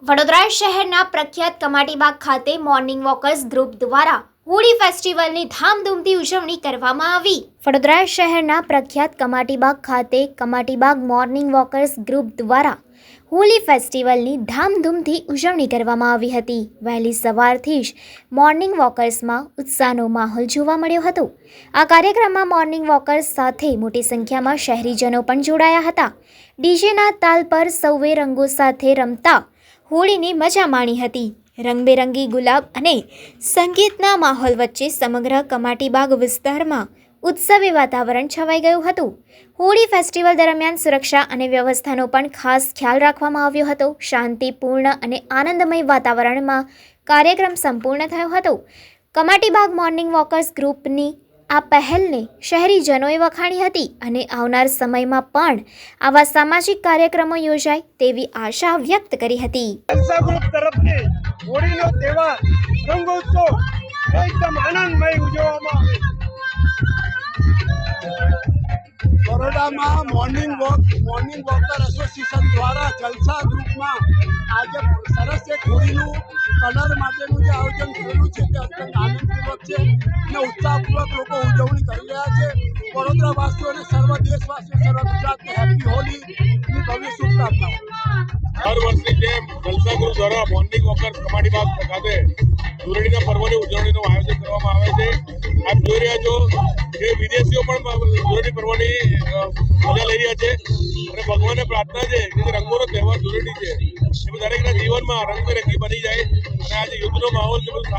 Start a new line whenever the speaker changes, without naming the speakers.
વડોદરા શહેરના પ્રખ્યાત કમાટીબાગ ખાતે મોર્નિંગ વોકર્સ ગ્રુપ દ્વારા હોળી ફેસ્ટિવલની ધામધૂમથી ઉજવણી કરવામાં આવી। વડોદરા શહેરના પ્રખ્યાત કમાટીબાગ ખાતે કમાટીબાગ મોર્નિંગ વોકર્સ ગ્રુપ દ્વારા હોળી ફેસ્ટિવલની ધામધૂમથી ઉજવણી કરવામાં આવી હતી। વહેલી સવારથી જ મોર્નિંગ વોકર્સમાં ઉત્સાહનો માહોલ જોવા મળ્યો હતો। આ કાર્યક્રમમાં મોર્નિંગ વોકર્સ સાથે મોટી સંખ્યામાં શહેરીજનો પણ જોડાયા હતા। ડીજેના તાલ પર સૌએ રંગો સાથે રમતા હોળીની મજા માણી હતી। રંગબેરંગી ગુલાબ અને સંગીતના માહોલ વચ્ચે સમગ્ર કમાટીબાગ વિસ્તારમાં ઉત્સવી વાતાવરણ છવાઈ ગયું હતું। હોળી ફેસ્ટિવલ દરમિયાન સુરક્ષા અને વ્યવસ્થાનો પણ ખાસ ખ્યાલ રાખવામાં આવ્યો હતો। શાંતિપૂર્ણ અને આનંદમય વાતાવરણમાં કાર્યક્રમ સંપૂર્ણ થયો હતો। કમાટીબાગ મોર્નિંગ વોકર્સ ગ્રુપની આ પહેલને શહેરીજનોએ વખાણી હતી અને આવનાર સમયમાં પણ આવા સામાજિક કાર્યક્રમો યોજાય તેવી આશા વ્યક્ત કરી હતી।
જલસા ગ્રુપ તરફથી હોળીનો તહેવાર રંગોત્સવ એકદમ આનંદમય ઉજવવામાં બરોડામાં મોર્નિંગ વોકર એસોસિએશન દ્વારા જલસા ગ્રુપમાં આજે સરસ એક હોળીનું કલર માટેનું જે આયોજન કરેલું છે તે અત્યંત આનંદપૂર્વક છે અને ઉત્સાહપૂર્વક લોકો ઉજવણી કરી રહ્યા છે। વડોદરાવાસીઓને સર્વ દેશવાસીઓ સર્વ ગુજરાતને હેપી હોળીની ભવ્ય શુભકામનાઓ।
हर વર્ષની જેમ જલસા ગ્રુપ દ્વારા મોર્નિંગ વોકર્સ કમાટીબાગ ખાતે ધૂળેટીના પર્વની ઉજવણીનું આયોજન કરવામાં આવે છે। આપ જોઈ રહ્યા છો કે વિદેશીઓ પણ ધૂળેટી પર્વની મજા લઈ રહ્યા છે અને ભગવાનને પ્રાર્થના છે કે રંગોનો તહેવાર ધૂળેટી છે એ દરેકના જીવનમાં રંગબેરંગી બની જાય અને આજે યુદ્ધનો માહોલ છે